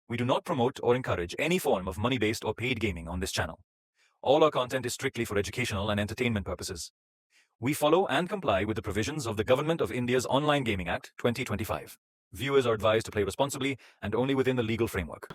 We do not promote or encourage any form of money-based or paid gaming on this channel. All our content is strictly for educational and entertainment purposes. We follow and comply with the provisions of the Government of India's Online Gaming Act 2025. Viewers are advised to play responsibly and only within the legal framework.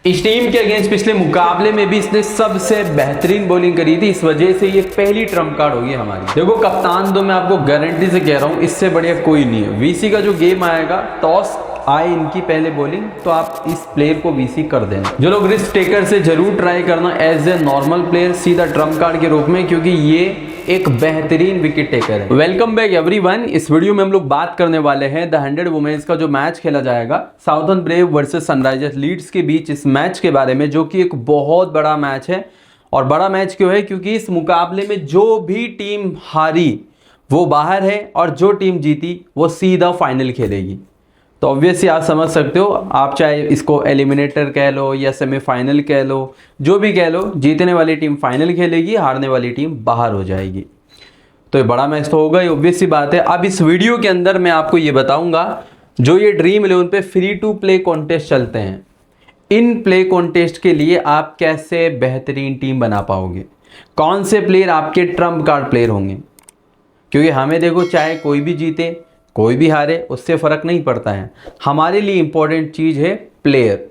इस team के against पिछले मुकाबले में भी इसने सबसे बेहतरीन bowling करी थी, इस वजह से ये पहली ट्रम्प कार्ड होगी हमारी। देखो कप्तान तो मैं आपको गारंटी से कह रहा हूँ, इससे बढ़िया कोई नहीं है। वीसी का जो गेम आएगा, टॉस आए इनकी पहले बॉलिंग, तो आप इस प्लेयर को वीसी कर देना। जो लोग रिस्क टेकर से जरूर ट्राई करना एज ए नॉर्मल प्लेयर सीधा ट्रम्प कार्ड के रूप में, क्योंकि ये एक बेहतरीन विकेट टेकर है। Welcome back everyone. इस वीडियो में हम लोग बात करने वाले हैं द 100 वुमेन्स का जो मैच खेला जाएगा Southern Brave versus Sunrisers Leeds के बीच, इस मैच के बारे में, जो कि एक बहुत बड़ा मैच है। और बड़ा मैच क्यों है? क्योंकि इस मुकाबले में जो भी टीम हारी वो बाहर है और जो टीम जीती वो सीधा फाइनल खेलेगी। तो ऑब्वियसली आप समझ सकते हो, आप चाहे इसको एलिमिनेटर कह लो या सेमीफाइनल कह लो, जो भी कह लो, जीतने वाली टीम फाइनल खेलेगी, हारने वाली टीम बाहर हो जाएगी। तो ये बड़ा मैच तो होगा ही, ऑब्वियस सी बात है। अब इस वीडियो के अंदर मैं आपको ये बताऊंगा, जो ये ड्रीम 11 पे फ्री टू प्ले कॉन्टेस्ट चलते हैं, इन प्ले कॉन्टेस्ट के लिए आप कैसे बेहतरीन टीम बना पाओगे, कौन से प्लेयर आपके ट्रम्प कार्ड प्लेयर होंगे। क्योंकि हमें देखो, चाहे कोई भी जीते कोई भी हारे, उससे फ़र्क नहीं पड़ता है। हमारे लिए इम्पोर्टेंट चीज़ है प्लेयर।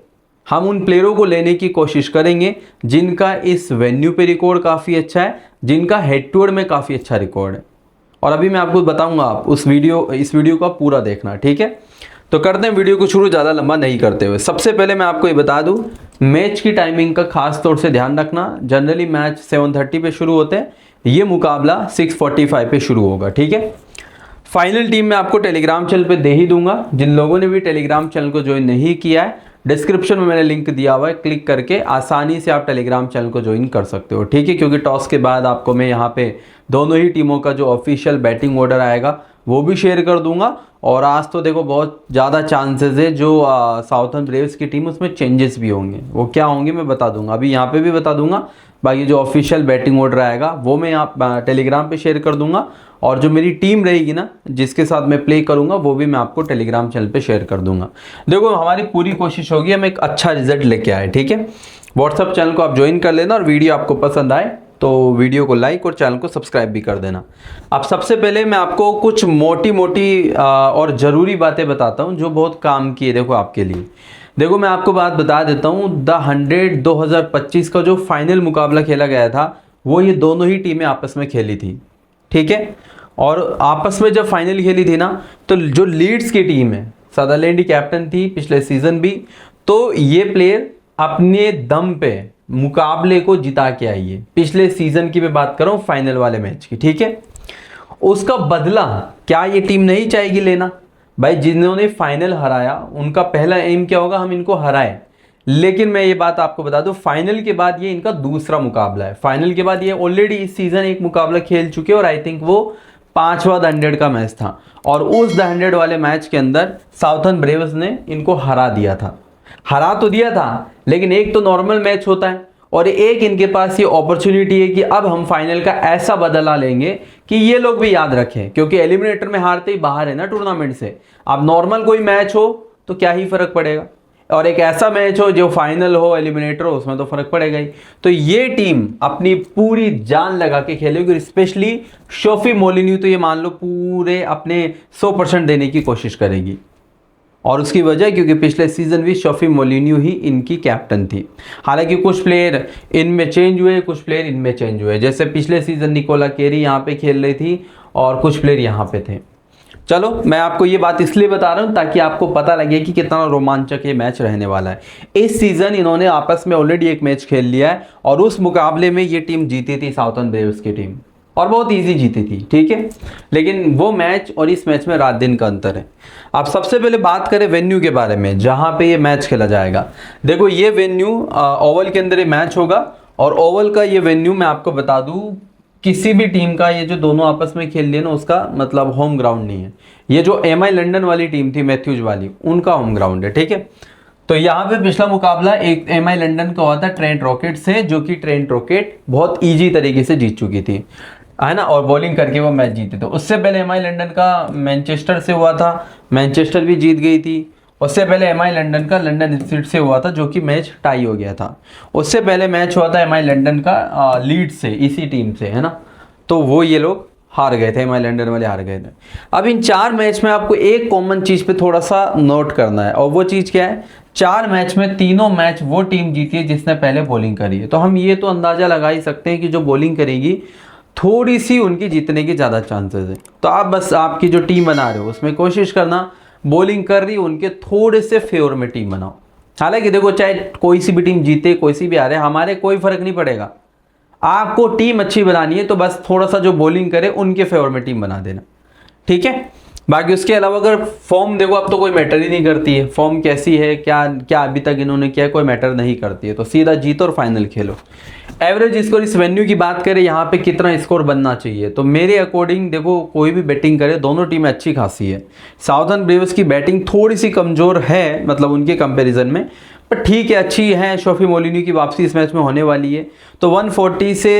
हम उन प्लेयरों को लेने की कोशिश करेंगे जिनका इस वेन्यू पे रिकॉर्ड काफ़ी अच्छा है, जिनका हेड टू हेड में काफ़ी अच्छा रिकॉर्ड है। और अभी मैं आपको बताऊंगा, आप इस वीडियो का पूरा देखना, ठीक है। तो करते हैं वीडियो को शुरू, ज़्यादा लंबा नहीं करते हुए। सबसे पहले मैं आपको ये बता दूँ, मैच की टाइमिंग का खास तौर से ध्यान रखना। जनरली मैच 7:30 पे शुरू होते हैं, ये मुकाबला 6:45 पे शुरू होगा, ठीक है। फाइनल टीम मैं आपको टेलीग्राम चैनल पे दे ही दूंगा। जिन लोगों ने भी टेलीग्राम चैनल को ज्वाइन नहीं किया है, डिस्क्रिप्शन में मैंने लिंक दिया हुआ है, क्लिक करके आसानी से आप टेलीग्राम चैनल को ज्वाइन कर सकते हो, ठीक है। क्योंकि टॉस के बाद आपको मैं यहाँ पे दोनों ही टीमों का जो ऑफिशियल बैटिंग ऑर्डर आएगा वो भी शेयर कर दूंगा। और आज तो देखो बहुत ज़्यादा चांसेस है जो साउथर्न ब्रेव्स की टीम, उसमें चेंजेस भी होंगे। वो क्या होंगे मैं बता दूंगा, अभी यहाँ पे भी बता दूंगा। बाकी जो ऑफिशियल बैटिंग ऑर्डर आएगा वो मैं यहाँ टेलीग्राम पे शेयर कर दूंगा। और जो मेरी टीम रहेगी ना, जिसके साथ मैं प्ले करूंगा, वो भी मैं आपको टेलीग्राम चैनल पे शेयर कर दूंगा। देखो हमारी पूरी कोशिश होगी हम एक अच्छा रिजल्ट लेके आए, ठीक है। व्हाट्सअप चैनल को आप ज्वाइन कर लेना, और वीडियो आपको पसंद आए तो वीडियो को लाइक और चैनल को सब्सक्राइब भी कर देना। अब सबसे पहले मैं आपको कुछ मोटी मोटी और ज़रूरी बातें बताता हूँ जो बहुत काम की है देखो आपके लिए। देखो मैं आपको बात बता देता हूँ, द 100 2025 का जो फाइनल मुकाबला खेला गया था वो ये दोनों ही टीमें आपस में खेली थी, ठीक है। और आपस में जब फाइनल खेली थी ना, तो जो लीड्स की टीम है, सदरलैंड ही कैप्टन थी पिछले सीजन भी, तो ये प्लेयर अपने दम पे मुकाबले को जिता के आई है। पिछले सीजन की मैं बात कर रहा हूँ, फाइनल वाले मैच की, ठीक है। उसका बदला क्या ये टीम नहीं चाहेगी लेना? भाई जिन्होंने फाइनल हराया उनका पहला एम क्या होगा, हम इनको हराए। लेकिन मैं ये बात आपको बता दूं, फाइनल के बाद ये इनका दूसरा मुकाबला है। फाइनल के बाद ये ऑलरेडी इस सीजन एक मुकाबला खेल चुके हैं, और आई थिंक वो 5वां द 100 का मैच था। और उस द 100 वाले मैच के अंदर साउथर्न ब्रेव्स ने इनको हरा दिया था। हरा तो दिया था, लेकिन एक तो नॉर्मल मैच होता है और एक इनके पास ये अपॉर्चुनिटी है कि अब हम फाइनल का ऐसा बदला लेंगे कि ये लोग भी याद रखें। क्योंकि एलिमिनेटर में हारते ही बाहर है ना टूर्नामेंट से। अब नॉर्मल कोई मैच हो तो क्या ही फर्क पड़ेगा, और एक ऐसा मैच हो जो फाइनल हो, एलिमिनेटर हो, उसमें तो फर्क पड़ेगा ही। तो ये टीम अपनी पूरी जान लगा के खेलेगी, स्पेशली सोफी मोलिन्यू तो ये मान लो पूरे अपने 100% देने की कोशिश करेगी। और उसकी वजह क्योंकि पिछले सीजन भी सोफी मोलिन्यू ही इनकी कैप्टन थी। हालांकि कुछ प्लेयर इनमें चेंज हुए, कुछ प्लेयर इनमें चेंज हुए। जैसे पिछले सीजन निकोला केरी यहाँ पे खेल रही थी और कुछ प्लेयर यहाँ पे थे। चलो मैं आपको ये बात इसलिए बता रहा हूँ ताकि आपको पता लगे कि कितना रोमांचक ये मैच रहने वाला है। इस सीजन इन्होंने आपस में ऑलरेडी एक मैच खेल लिया है, और उस मुकाबले में ये टीम जीती थी, साउथर्न ब्रेव्स की टीम, और बहुत इजी जीती थी, ठीक है। लेकिन वो मैच और इस मैच में रात दिन का अंतर है। आप सबसे पहले बात करें वेन्यू के बारे में, जहाँ पे ये मैच खेला जाएगा। देखो ये वेन्यू ओवल के अंदर ये मैच होगा, और ओवल का ये वेन्यू मैं आपको बता दूँ, किसी भी टीम का ये जो दोनों आपस में खेल लिए ना, उसका मतलब होम ग्राउंड नहीं है। ये जो MI लंदन वाली टीम थी, मैथ्यूज वाली, उनका होम ग्राउंड है, ठीक है। तो यहाँ पे पिछला मुकाबला एक MI लंदन का हुआ था ट्रेंट रॉकेट से, जो कि ट्रेंट रॉकेट बहुत इजी तरीके से जीत चुकी थी, है ना, और बॉलिंग करके वो मैच जीते थे। उससे पहले MI लंदन का मैनचेस्टर से हुआ था, मैनचेस्टर भी जीत गई थी। उससे पहले एमआई लंदन का लंदन इंस्टीट्यूट से हुआ था, जो कि मैच टाई हो गया था। उससे पहले मैच हुआ था एमआई लंदन का लीड्स से, इसी टीम से, है ना। तो वो ये लोग हार गए थे, एमआई लंदन वाले हार गए थे। अब इन 4 मैच में आपको एक कॉमन चीज़ पे थोड़ा सा नोट करना है, और वो चीज़ क्या है, 4 मैच में तीनों मैच वो टीम जीती है जिसने पहले बॉलिंग करी है। तो हम ये तो अंदाज़ा लगा ही सकते हैं कि जो बॉलिंग करेगी थोड़ी सी उनकी जीतने की ज़्यादा चांसेस है। तो आप बस आपकी जो टीम बना रहे हो उसमें कोशिश करना बॉलिंग कर रही है उनके थोड़े से फेवर में टीम बनाओ। हालांकि देखो, चाहे कोई सी भी टीम जीते, कोई सी भी हारे, हमारे कोई फर्क नहीं पड़ेगा। आपको टीम अच्छी बनानी है तो बस थोड़ा सा जो बॉलिंग करे उनके फेवर में टीम बना देना, ठीक है। बाकी उसके अलावा अगर फॉर्म देखो, अब तो कोई मैटर ही नहीं करती है, फॉर्म कैसी है, क्या क्या अभी तक इन्होंने किया, कोई मैटर नहीं करती है। तो सीधा जीतो और फाइनल खेलो। एवरेज स्कोर, इस वेन्यू की बात करें यहाँ पे कितना स्कोर बनना चाहिए, तो मेरे अकॉर्डिंग देखो, कोई भी बैटिंग करे, दोनों टीमें अच्छी खासी है। साउथर्न ब्रेव्स की बैटिंग थोड़ी सी कमज़ोर है, मतलब उनके कंपैरिजन में, पर ठीक है, अच्छी है। शोफी मोलिनी की वापसी इस मैच में होने वाली है, तो 140 से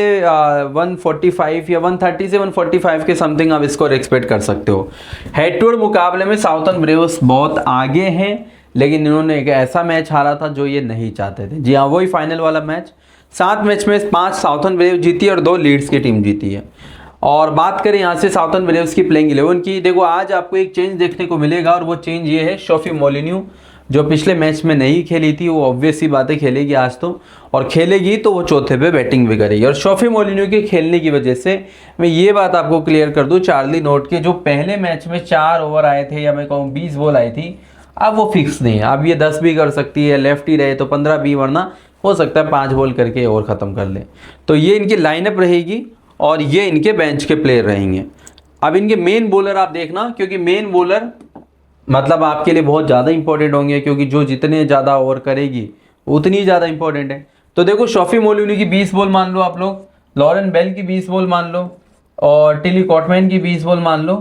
145 या 130 से 145 के समथिंग आप स्कोर एक्सपेक्ट कर सकते हो। हेड टू हेड मुकाबले में साउथर्न ब्रेव्स बहुत आगे हैं, लेकिन इन्होंने एक ऐसा मैच हारा था जो ये नहीं चाहते थे। जी हाँ, वही फाइनल वाला मैच। 7 मैच में 5 साउथर्न ब्रेव्स जीती है और 2 लीड्स की टीम जीती है। और बात करें यहाँ से साउथर्न ब्रेव्स की प्लेइंग 11 की, देखो आज आपको एक चेंज देखने को मिलेगा, और वो चेंज ये है, शोफी मोलिन्यू जो पिछले मैच में नहीं खेली थी, वो ऑब्वियस सी बातें खेलेगी आज तो, और खेलेगी तो वो चौथे पे बैटिंग भी करेगी। और शोफी मोलिन्यू के खेलने की वजह से मैं ये बात आपको क्लियर कर दूं, चार्ली नोट के जो पहले मैच में 4 ओवर आए थे, या मैं कहूँ 20 बॉल आई थी, अब वो फिक्स नहीं है। अब ये 10 भी कर सकती है, लेफ्ट ही रहे तो 15 भी, वरना हो सकता है 5 बॉल करके और ख़त्म कर ले। तो ये इनकी लाइनअप रहेगी और ये इनके बेंच के प्लेयर रहेंगे। अब इनके मेन बॉलर आप देखना, क्योंकि मेन बॉलर मतलब आपके लिए बहुत ज़्यादा इंपॉर्टेंट होंगे, क्योंकि जो जितने ज़्यादा ओवर करेगी उतनी ज़्यादा इंपॉर्टेंट है। तो देखो, शोफी मोलिन्यू की 20 बॉल मान लो आप लोग, लॉरेन बेल की 20 बॉल मान लो, और टिली कॉटमैन की 20 बॉल मान लो।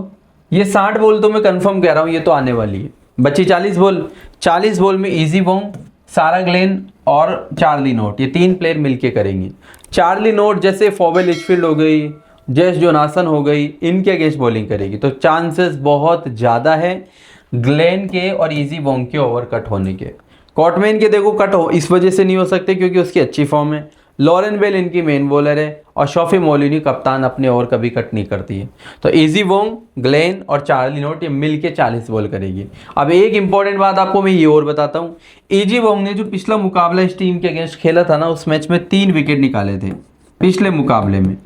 ये 60 बॉल तो मैं कंफर्म कह रहा हूँ, ये तो आने वाली है। बची 40 बॉल। 40 बॉल में इजी वोंग, सारा ग्लेन और चार्ली नोट, ये 3 प्लेयर मिलके करेंगे। चार्ली नोट जैसे फॉबे लिचफील्ड हो गई, जेस जोनासन हो गई, इनके अगेंस्ट बॉलिंग करेगी, तो चांसेस बहुत ज़्यादा है ग्लेन के और इजी वोंग के ओवर कट होने के। कॉटमैन के देखो कट हो इस वजह से नहीं हो सकते क्योंकि उसकी अच्छी फॉर्म है। लॉरेन बेल इनकी मेन बॉलर है, और शोफी मोलिन्यू कप्तान अपने ओवर कभी कट नहीं करती है। तो इजी वोंग, ग्लेन और चार्ली नोट ये मिल के 40 बॉल करेगी। अब एक इंपॉर्टेंट बात आपको मैं ये और बताता हूँ, इजी वोंग ने जो पिछला मुकाबला इस टीम के अगेंस्ट खेला था ना, उस मैच में 3 विकेट निकाले थे पिछले मुकाबले में।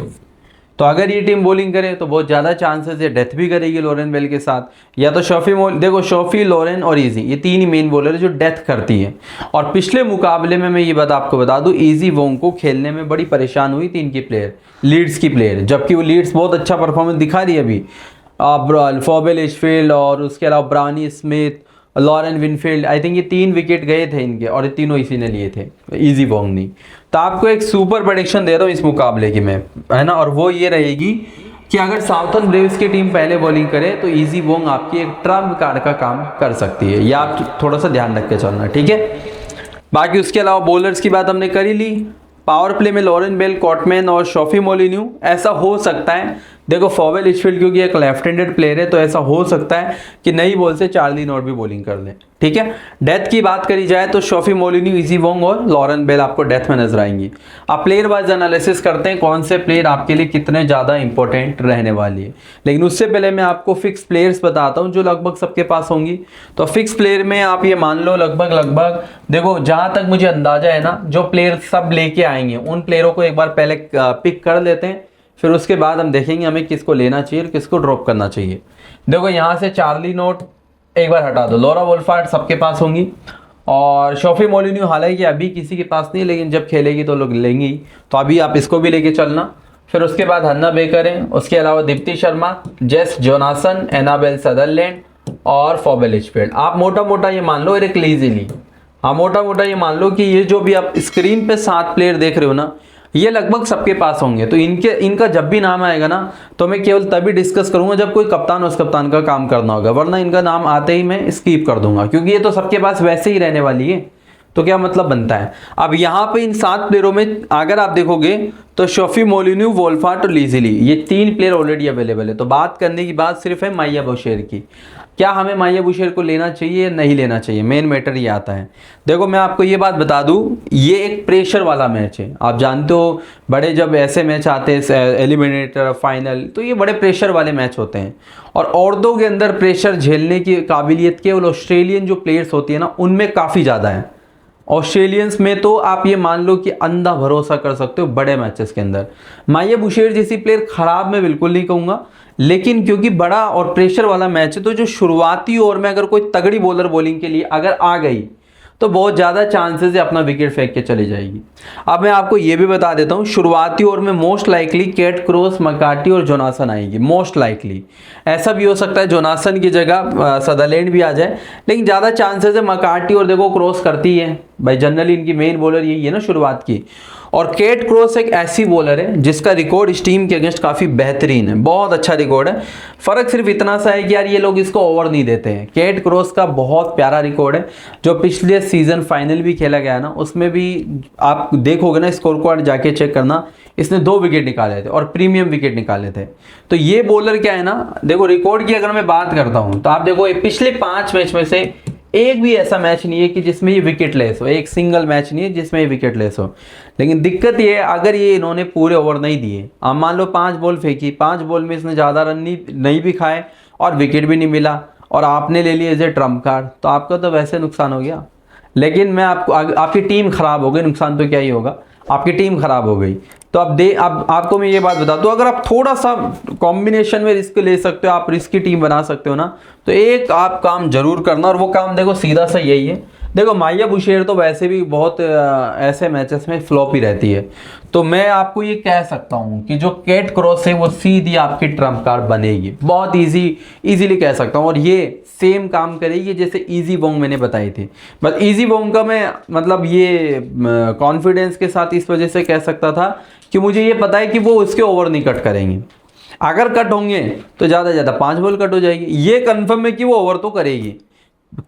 तो अगर ये टीम बॉलिंग करे तो बहुत ज़्यादा चांसेस है डेथ भी करेगी लॉरेन बेल के साथ, या तो देखो शोफी, लॉरेन और इजी, ये 3 ही मेन बॉलर है जो डेथ करती है। और पिछले मुकाबले में मैं ये बात आपको बता दूं, इजी वोंग को खेलने में बड़ी परेशान हुई थी इनकी प्लेयर, लीड्स की प्लेयर, जबकि वो लीड्स बहुत अच्छा परफॉर्मेंस दिखा रही है अभी। फॉबे लिचफील्ड और उसके अलावा Bryony Smith, Lauren Winfield, I think ये 3 विकेट गए थे इनके, और ये तीनों इसी ने लिए थे, इजी वोंग नहीं। तो आपको एक सुपर प्रेडिक्शन दे रहा हूँ इस मुकाबले की मैं, है ना, और वो ये रहेगी कि अगर साउथर्न ब्रेव्स की टीम पहले बॉलिंग करे तो इजी वोंग आपकी एक ट्रम्प कार्ड का काम कर सकती है, या आप थोड़ा सा ध्यान रख के चलना, ठीक है। बाकी उसके अलावा बॉलर्स की बात हमने कर ही ली। पावर प्ले में लॉरेन बेल, कॉटमैन और शोफी मोलिन्यू, ऐसा हो सकता है देखो फॉबे लिचफील्ड क्योंकि एक लेफ्ट हैंडेड प्लेयर है, तो ऐसा हो सकता है कि नई बॉल से चार्ली नोट भी बॉलिंग कर ले, ठीक है। डेथ की बात करी जाए तो शोफी मोलिन्यू, इजी वोंग और लॉरेन बेल आपको डेथ में नजर आएंगी। आप प्लेयर वाइज एनालिसिस करते हैं कौन से प्लेयर आपके लिए कितने ज़्यादा इंपॉर्टेंट रहने वाली है, लेकिन उससे पहले मैं आपको फिक्स प्लेयर्स बताता हूँ जो लगभग सबके पास होंगी। तो फिक्स प्लेयर में आप ये मान लो लगभग देखो, जहाँ तक मुझे अंदाजा है ना, जो प्लेयर सब लेके आएंगे उन प्लेयरों को एक बार पहले पिक कर लेते हैं, फिर उसके बाद हम देखेंगे हमें किसको लेना चाहिए और किसको ड्रॉप करना चाहिए। देखो यहाँ से चार्ली नोट एक बार हटा दो, लॉरा वोल्फार्ड सबके पास होंगी, और शोफी मोलिन्यू हालांकि अभी किसी के पास नहीं, लेकिन जब खेलेगी तो लोग लेंगे ही, तो अभी आप इसको भी लेके चलना। फिर उसके बाद हन्ना बेकर है, उसके अलावा Deepti Sharma, Jess Jonassen, Annabel Sutherland और फॉबे लिचफील्ड। आप मोटा मोटा ये मान लो एरिक लीज़ली, हाँ मोटा मोटा ये मान लो कि ये जो भी आप स्क्रीन पे 7 प्लेयर देख रहे हो ना, ये लगभग सबके पास होंगे। तो इनका जब भी नाम आएगा ना, तो मैं केवल तभी डिस्कस करूंगा जब कोई कप्तान उस कप्तान का काम करना होगा, वरना इनका नाम आते ही मैं स्किप कर दूंगा, क्योंकि ये तो सबके पास वैसे ही रहने वाली है, तो क्या मतलब बनता है। अब यहाँ पे इन 7 प्लेयरों में अगर आप देखोगे तो शोफी मोलिन्यू, वोल्फार्ड और लीज़ली, ये 3 प्लेयर ऑलरेडी अवेलेबल है। तो बात करने की बात सिर्फ है माया बशेर की। क्या हमें माहिया बुशेर को लेना चाहिए या नहीं लेना चाहिए, मेन मैटर ये आता है। देखो मैं आपको ये बात बता दूं, ये एक प्रेशर वाला मैच है। आप जानते हो बड़े जब ऐसे मैच आते हैं एलिमिनेटर फाइनल, तो ये बड़े प्रेशर वाले मैच होते हैं। और औरतों के अंदर प्रेशर झेलने की काबिलियत केवल ऑस्ट्रेलियन जो प्लेयर्स होती है ना, उनमें काफ़ी ज़्यादा है। ऑस्ट्रेलियंस में तो आप ये मान लो कि अंधा भरोसा कर सकते हो बड़े मैचेस के अंदर। माहिया बुशेर जैसी प्लेयर खराब मैं बिल्कुल नहीं कहूँगा, लेकिन क्योंकि बड़ा और प्रेशर वाला मैच है, तो जो शुरुआती ओवर में अगर कोई तगड़ी बॉलर बॉलिंग के लिए अगर आ गई तो बहुत ज़्यादा चांसेस है अपना विकेट फेंक के चली जाएगी। अब मैं आपको ये भी बता देता हूँ, शुरुआती ओवर में मोस्ट लाइकली कैट क्रॉस, मकार्टी और जोनासन आएगी। मोस्ट लाइकली ऐसा भी हो सकता है जोनासन की जगह सदरलैंड भी आ जाए, लेकिन ज़्यादा चांसेस है मकार्टी। और देखो क्रॉस करती है भाई, जनरली इनकी मेन बॉलर यही है ना शुरुआत की। और केट क्रॉस एक ऐसी बॉलर है जिसका रिकॉर्ड इस टीम के अगेंस्ट काफ़ी बेहतरीन है, बहुत अच्छा रिकॉर्ड है। फ़र्क सिर्फ इतना सा है कि यार ये लोग इसको ओवर नहीं देते हैं। केट क्रॉस का बहुत प्यारा रिकॉर्ड है, जो पिछले सीज़न फाइनल भी खेला गया ना, उसमें भी आप देखोगे ना, स्कोर कार्ड जाके चेक करना, इसने 2 विकेट निकाले थे और प्रीमियम विकेट निकाले थे। तो ये बॉलर क्या है ना, देखो रिकॉर्ड की अगर मैं बात करता हूँ तो आप देखो पिछले 5 मैच में से एक भी ऐसा मैच नहीं है कि जिसमें ये विकेट लेस हो, एक सिंगल मैच नहीं है जिसमें ये विकेट लेस हो। लेकिन दिक्कत ये है, अगर ये इन्होंने पूरे ओवर नहीं दिए, आप मान लो 5 बॉल फेंकी, 5 बॉल में इसने ज़्यादा रन नहीं भी खाए और विकेट भी नहीं मिला, और आपने ले लिया एज ए ट्रम्प कार्ड, तो आपका तो वैसे नुकसान हो गया। लेकिन मैं आपको आपकी टीम खराब हो गई, नुकसान तो क्या ही होगा, आपकी टीम खराब हो गई। तो अब आपको मैं ये बात बता दूं, अगर आप थोड़ा सा कॉम्बिनेशन में रिस्क ले सकते हो, आप रिस्क की टीम बना सकते हो ना, तो एक आप काम जरूर करना, और वो काम देखो सीधा सा यही है। देखो माहिया बुशेर तो वैसे भी बहुत ऐसे मैचेस में फ्लॉप ही रहती है, तो मैं आपको ये कह सकता हूँ कि जो केट क्रॉस है वो सीधी आपकी ट्रम्प कार्ड बनेगी, बहुत इजीली कह सकता हूँ। और ये सेम काम करेगी जैसे इजी वोंग मैंने बताई थी। बस इजी वोंग का मैं मतलब ये कॉन्फिडेंस के साथ इस वजह से कह सकता था कि मुझे ये पता है कि वो उसके ओवर नहीं कट करेंगे। अगर कट होंगे तो ज़्यादा से ज़्यादा 5 बॉल कट हो जाएगी, ये कंफर्म है कि वो ओवर तो करेगी।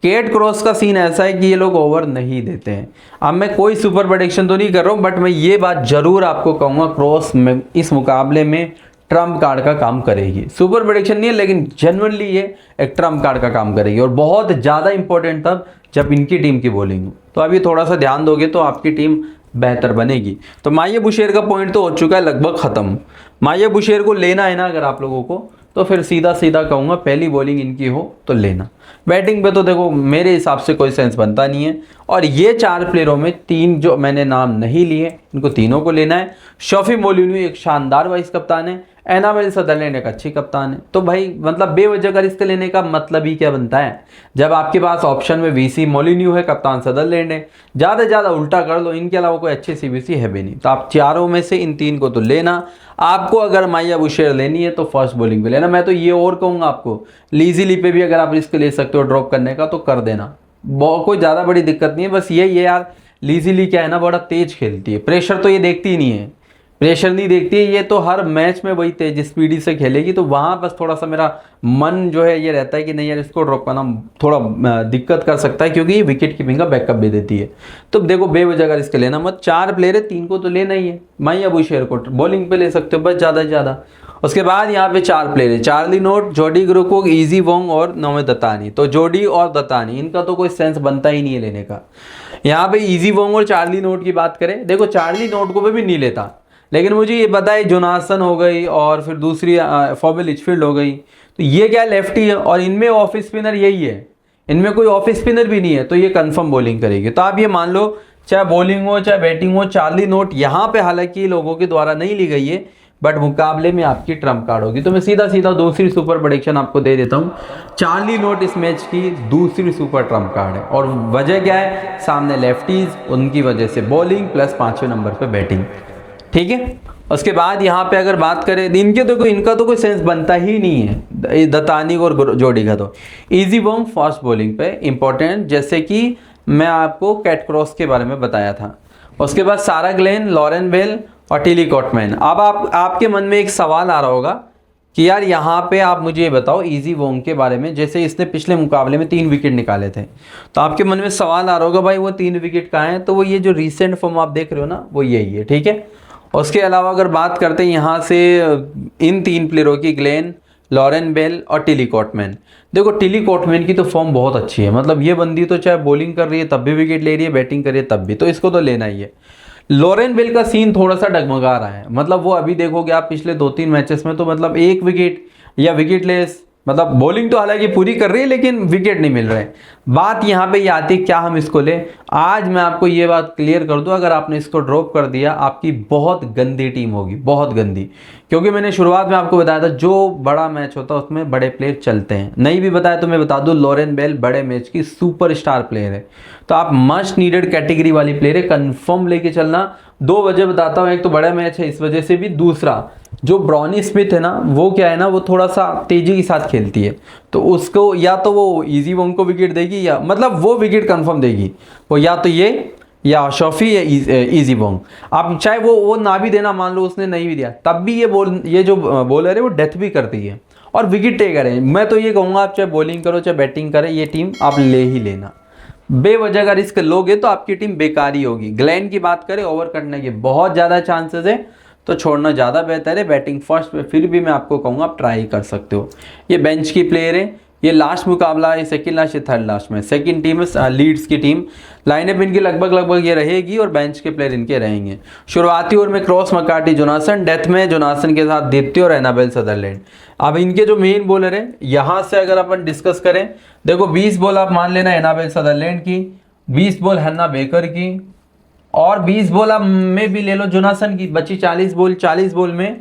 केट क्रॉस का सीन ऐसा है कि ये लोग ओवर नहीं देते हैं। अब मैं कोई सुपर प्रेडिक्शन तो नहीं कर रहा हूँ, बट मैं ये बात जरूर आपको कहूँगा, क्रॉस में इस मुकाबले में ट्रम्प कार्ड का काम करेगी। सुपर प्रेडिक्शन नहीं है, लेकिन जनरली ये एक ट्रम्प कार्ड का काम करेगी, और बहुत ज़्यादा इंपॉर्टेंट तब जब इनकी टीम की बॉलिंग हो। तो अभी थोड़ा सा ध्यान दोगे तो आपकी टीम बेहतर बनेगी। तो माहिया बुशेर का पॉइंट तो हो चुका है लगभग ख़त्म। माहिया बुशेर को लेना है ना अगर आप लोगों को, तो फिर सीधा कहूँगा पहली बॉलिंग इनकी हो तो लेना। बैटिंग पे तो देखो मेरे हिसाब से कोई सेंस बनता नहीं है, और ये 4 प्लेयरों में 3 जो मैंने नाम नहीं लिए, इनको तीनों को लेना है। शॉफी मोलिन्यू एक शानदार वाइस कप्तान है, एनाबेल सदरलैंड एक अच्छी कप्तान है। तो भाई मतलब बेवजह का रिस्क लेने का मतलब ही क्या बनता है, जब आपके पास ऑप्शन में वीसी मोलिन्यू है, कप्तान सदरलैंड है, ज़्यादा से ज़्यादा उल्टा कर लो, इनके अलावा कोई अच्छी सीबीसी है भी नहीं। तो आप चारों में से इन 3 को तो लेना। आपको अगर माहिया बुशेर लेनी है तो फर्स्ट बॉलिंग पे लेना। मैं तो ये और कहूँगा आपको, लीजीली पे भी अगर आप रिस्क ले सकते हो ड्रॉप करने का तो कर देना, कोई ज़्यादा बड़ी दिक्कत नहीं है। बस यही है यार, लीजीली क्या है ना, बड़ा तेज खेलती है, प्रेशर तो ये देखती ही नहीं है, प्रेशर नहीं देखती है ये, तो हर मैच में वही तेज स्पीडी से खेलेगी। तो वहाँ बस थोड़ा सा मेरा मन जो है ये रहता है कि नहीं यार, इसको ड्रॉप करना थोड़ा दिक्कत कर सकता है, क्योंकि ये विकेट कीपिंग का बैकअप भी देती है। तो देखो बेवजह का रिस्क लेना मत। 4 प्लेयर है, 3 को तो लेना ही है। माहिया बुशेर को बॉलिंग पे ले सकते हो बस ज़्यादा से ज़्यादा। उसके बाद यहाँ पे 4 प्लेयर है, चार्ली नोट, जोडी ग्रुकोग, इजी वोंग और नोमे दत्तानी। तो जोडी और दत्तानी इनका तो कोई सेंस बनता ही नहीं है लेने का। यहाँ पे इजी वोंग और चार्ली नोट की बात करें, देखो चार्ली नोट को भी नहीं लेता, लेकिन मुझे ये पता है जोनासन हो गई और फिर दूसरी फॉबिल लिचफील्ड हो गई, तो ये क्या लेफ्टी है और इनमें ऑफ स्पिनर यही है, इनमें कोई ऑफ स्पिनर भी नहीं है, तो ये कंफर्म बॉलिंग करेगी। तो आप ये मान लो चाहे बॉलिंग हो चाहे बैटिंग हो, चार्ली नोट यहाँ पे हालांकि लोगों के द्वारा नहीं ली गई है, बट मुकाबले में आपकी ट्रम्प कार्ड होगी। तो मैं सीधा दूसरी सुपर प्रेडिक्शन आपको दे देता हूँ, चार्ली नोट इस मैच की दूसरी सुपर ट्रम्प कार्ड है। और वजह क्या है, सामने लेफ्टीज, उनकी वजह से बॉलिंग प्लस 5वें नंबर पे बैटिंग, ठीक है। उसके बाद यहाँ पे अगर बात करें इनका तो कोई सेंस बनता ही नहीं है, दत्तानी और जोड़ी का। तो इजी वोंग फास्ट बॉलिंग पे इंपॉर्टेंट, जैसे कि मैं आपको कैट क्रॉस के बारे में बताया था। उसके बाद सारा ग्लेन, लॉरेन बेल और टिली कॉटमैन। अब आपके मन में एक सवाल आ रहा होगा कि यार यहाँ पे आप मुझे ये बताओ इजी वोंग के बारे में, जैसे इसने पिछले मुकाबले में 3 विकेट निकाले थे, तो आपके मन में सवाल आ रहा होगा भाई वो 3 विकेट कहाँ हैं, तो वो ये जो रिसेंट फॉर्म आप देख रहे हो ना, वो यही है, ठीक है। उसके अलावा अगर बात करते हैं यहाँ से इन 3 प्लेयरों की, ग्लेन, लॉरेन बेल और टिली कॉटमैन। देखो टिली कॉटमैन की तो फॉर्म बहुत अच्छी है, मतलब ये बंदी तो चाहे बॉलिंग कर रही है तब भी विकेट ले रही है, बैटिंग कर रही है तब भी, तो इसको तो लेना ही है। लॉरेन बेल का सीन थोड़ा सा डगमगा रहा है, मतलब वो अभी देखोगे आप पिछले 2-3 मैचेस में तो मतलब 1 विकेट या विकेट लेस, मतलब बॉलिंग तो हालांकि पूरी कर रही है लेकिन विकेट नहीं मिल रहे। बात यहाँ पे ये आती है क्या हम इसको लें। आज मैं आपको ये बात क्लियर कर दूं, अगर आपने इसको ड्रॉप कर दिया आपकी बहुत गंदी टीम होगी, बहुत गंदी। क्योंकि मैंने शुरुआत में आपको बताया था जो बड़ा मैच होता है उसमें बड़े प्लेयर चलते हैं, नहीं भी बताया तो मैं बता दूं लॉरेन बेल बड़े मैच की सुपरस्टार प्लेयर है, तो आप मस्ट नीडेड कैटेगरी वाली प्लेयर है, कंफर्म लेके चलना। 2 वजह बताता हूँ, एक तो बड़ा मैच है इस वजह से भी, दूसरा जो ब्रॉनी स्मिथ है ना वो क्या है ना वो थोड़ा सा तेजी के साथ खेलती है, तो उसको या तो वो इजी वोंग को विकेट देगी या मतलब वो विकेट कंफर्म देगी, वो या तो ये या शॉफी या इजी वोंग। आप चाहे वो ना भी देना, मान लो उसने नहीं भी दिया तब भी ये जो बॉलर है वो डेथ भी करती है और विकेट टेकर है। मैं तो ये कहूँगा आप चाहे बॉलिंग करो चाहे बैटिंग करे, ये टीम आप ले ही लेना। बेवजह का रिस्क लोगे तो आपकी टीम बेकार ही होगी। ग्लेन की बात करें ओवर करने के बहुत ज़्यादा चांसेस है, तो छोड़ना ज़्यादा बेहतर है। बैटिंग फर्स्ट पे फिर भी मैं आपको कहूँगा आप ट्राई कर सकते हो। ये बेंच की प्लेयर है, ये लास्ट मुकाबला है, सेकंड लास्ट या थर्ड लास्ट में, सेकंड टीम है लीड्स की टीम। लाइनअप इनकी लगभग ये रहेगी और बेंच के प्लेयर इनके रहेंगे। शुरुआती ओवर में क्रॉस मकार्टी जोनासन, डेथ में जोनासन के साथ दीप्ति और एनाबेल सदरलैंड। अब इनके जो मेन बॉलर है यहाँ से अगर अपन डिस्कस करें, देखो 20 बॉल आप मान लेना एनाबेल सदरलैंड की, 20 बॉल हन्ना बेकर की और 20 बॉल आप में भी ले लो जोनासन की, बची 40 बॉल। 40 बॉल में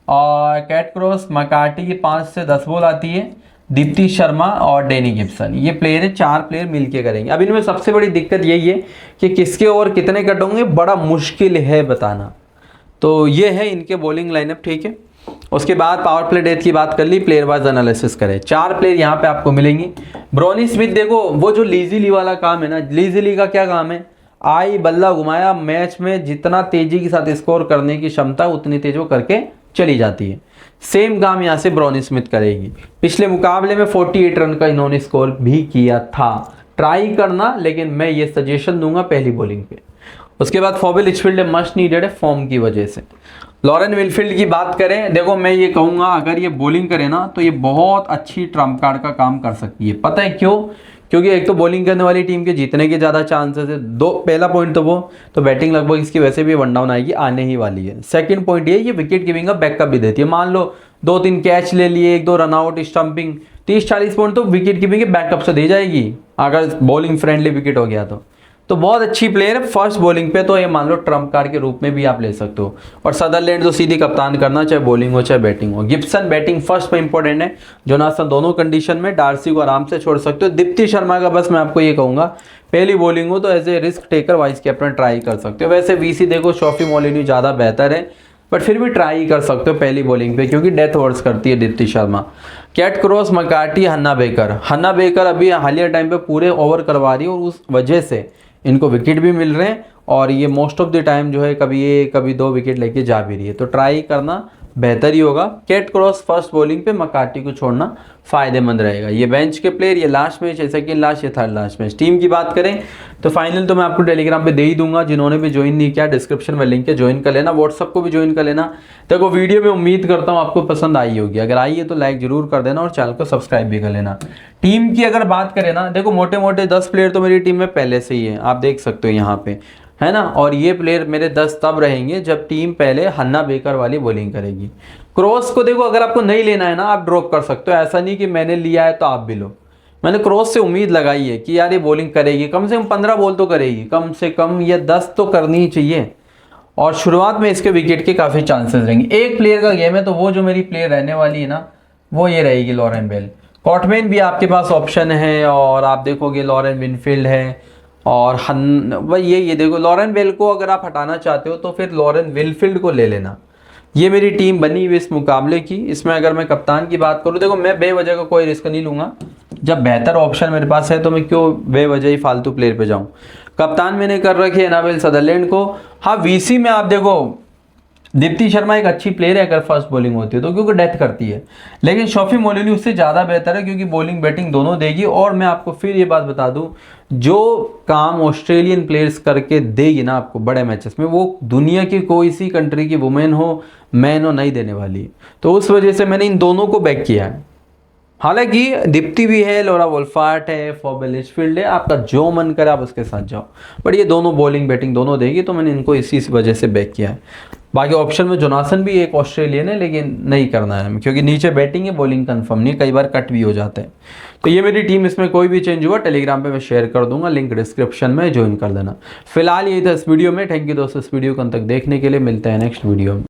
और कैट क्रॉस मकार्टी की 5 से 10 बॉल आती है, दीप्ति शर्मा और डैनी गिब्सन, ये प्लेयर है, 4 प्लेयर मिलके करेंगे। अब इनमें सबसे बड़ी दिक्कत यही है कि किसके ओवर कितने कट होंगे बड़ा मुश्किल है बताना। तो ये है इनके बॉलिंग लाइनअप, ठीक है। उसके बाद पावर प्ले डेथ की बात कर ली, प्लेयर वाइज एनालिसिस करें। 4 प्लेयर यहाँ पे आपको मिलेंगी। ब्रॉनी स्मिथ देखो वो जो लीजीली वाला काम है ना, लीजीली का क्या काम है, आई बल्ला घुमाया, मैच में जितना तेजी के साथ स्कोर करने की क्षमता उतनी तेज वो करके चली जाती है। सेम काम यहाँ से ब्रॉनी स्मिथ करेगी। पिछले मुकाबले में 48 रन का इन्होंने स्कोर भी किया था, ट्राई करना, लेकिन मैं ये सजेशन दूंगा पहली बॉलिंग पे। उसके बाद फॉबिल लिचफील्ड मस्ट नीडेड है फॉर्म की वजह से। लॉरेन विलफील्ड की बात करें, देखो मैं ये कहूँगा अगर ये बॉलिंग करे ना तो ये बहुत अच्छी ट्रम्प कार्ड का काम कर सकती है। पता है क्यों? क्योंकि एक तो बॉलिंग करने वाली टीम के जीतने के ज़्यादा चांसेस है, पहला पॉइंट तो वो, तो बैटिंग लगभग इसकी वैसे भी वन डाउन आएगी, आने ही वाली है। सेकंड पॉइंट ये विकेट कीपिंग का बैकअप भी देती है। मान लो 2-3 कैच ले लिए, 1-2 रनआउट, स्टंपिंग, 30-40 पॉइंट तो विकेट कीपिंग के बैकअप से दे जाएगी अगर बॉलिंग फ्रेंडली विकेट हो गया तो बहुत अच्छी प्लेयर है। फर्स्ट बॉलिंग पे तो ये मान लो ट्रम्प कार्ड के रूप में भी आप ले सकते हो। और सदरलैंड तो सीधी कप्तान करना, चाहे बॉलिंग हो चाहे बैटिंग हो। गिब्सन बैटिंग फर्स्ट में इंपॉर्टेंट है, जोनासन दोनों कंडीशन में, डार्सी को आराम से छोड़ सकते हो। दीप्ति शर्मा का बस मैं आपको ये कहूँगा पहली बॉलिंग हो तो as a risk taker vice captain try कर सकते हो। वैसे वीसी देखो शॉफी मोलिनी ज़्यादा बेहतर है, बट फिर भी ट्राई कर सकते हो पहली बॉलिंग पे, क्योंकि डेथ ओवर्स करती है दीप्ति शर्मा। कैट क्रॉस मकार्टी, हन्ना बेकर अभी हालिया टाइम पे पूरे ओवर करवा रही है और उस वजह से इनको विकेट भी मिल रहे हैं और ये मोस्ट ऑफ द टाइम जो है कभी 1 कभी 2 विकेट लेके जा भी रही है, तो ट्राई करना बेहतर ही होगा। कैट क्रॉस फर्स्ट बॉलिंग पे, मकार्टी को छोड़ना फायदेमंद रहेगा। ये बेंच के प्लेयर, ये लास्ट मैच है, सेकंड लास्ट या थर्ड लास्ट मैच। टीम की बात करें तो फाइनल तो मैं आपको टेलीग्राम पे दे ही दूंगा, जिन्होंने भी ज्वाइन नहीं किया डिस्क्रिप्शन में लिंक है, ज्वाइन कर लेना। व्हाट्सअप को भी ज्वाइन कर लेना। देखो वीडियो में उम्मीद करता हूँ आपको पसंद आई होगी, अगर आई है तो लाइक जरूर कर देना और चैनल को सब्सक्राइब भी कर लेना। टीम की अगर बात करें ना, देखो मोटे मोटे 10 प्लेयर तो मेरी टीम में पहले से ही है, आप देख सकते हो यहाँ पे, है ना। और ये प्लेयर मेरे 10 तब रहेंगे जब टीम पहले हन्ना बेकर वाली बॉलिंग करेगी। क्रॉस को देखो अगर आपको नहीं लेना है ना आप ड्रॉप कर सकते हो, ऐसा नहीं कि मैंने लिया है तो आप भी लो। मैंने क्रॉस से उम्मीद लगाई है कि यार ये बॉलिंग करेगी, कम से कम 15 बॉल तो करेगी, कम से कम ये 10 तो करनी ही चाहिए। और शुरुआत में इसके विकेट के काफ़ी चांसेस रहेंगे। एक प्लेयर का गेम है तो वो जो मेरी प्लेयर रहने वाली है ना वो ये रहेगी लॉरेन बेल। कॉटमैन भी आपके पास ऑप्शन है, और आप देखोगे लॉरेन विनफील्ड है, और भाई ये देखो लॉरेन बेल को अगर आप हटाना चाहते हो तो फिर लॉरेन विलफील्ड को ले लेना। ये मेरी टीम बनी हुई इस मुकाबले की। इसमें अगर मैं कप्तान की बात करूँ, देखो मैं बेवजह का कोई रिस्क नहीं लूँगा, जब बेहतर ऑप्शन मेरे पास है तो मैं क्यों बेवजह ही फालतू प्लेयर पे जाऊँ। कप्तान मैंने कर रखी है एनाबेल सदरलैंड को। हाँ वीसी में आप देखो दीप्ति शर्मा एक अच्छी प्लेयर है अगर फर्स्ट बॉलिंग होती है तो, क्योंकि डेथ करती है, लेकिन शॉफी मोलिनी उससे ज़्यादा बेहतर है क्योंकि बॉलिंग बैटिंग दोनों देगी। और मैं आपको फिर ये बात बता दूं, जो काम ऑस्ट्रेलियन प्लेयर्स करके देगी ना आपको बड़े मैचेस में, वो दुनिया की कोई सी कंट्री की वुमेन हो मैन हो नहीं देने वाली। तो उस वजह से मैंने इन दोनों को बैक किया है। हालांकि दीप्ति भी है, लॉरा वोल्फार्ट है, फॉबे लिचफील्ड है, आपका जो मन करे आप उसके साथ जाओ, बट ये दोनों बॉलिंग बैटिंग दोनों देगी तो मैंने इनको इसी वजह से बैक किया है। बाकी ऑप्शन में जोनासन भी एक ऑस्ट्रेलियन है, लेकिन नहीं करना है हमें क्योंकि नीचे बैटिंग है, बॉलिंग कंफर्म नहीं, कई बार कट भी हो जाते हैं। तो ये मेरी टीम, इसमें कोई भी चेंज हुआ टेलीग्राम पे मैं शेयर कर दूंगा, लिंक डिस्क्रिप्शन में ज्वाइन कर देना। फिलहाल यही था इस वीडियो में। थैंक यू दोस्तों इस वीडियो को अंत तक देखने के लिए, मिलते हैं नेक्स्ट वीडियो में।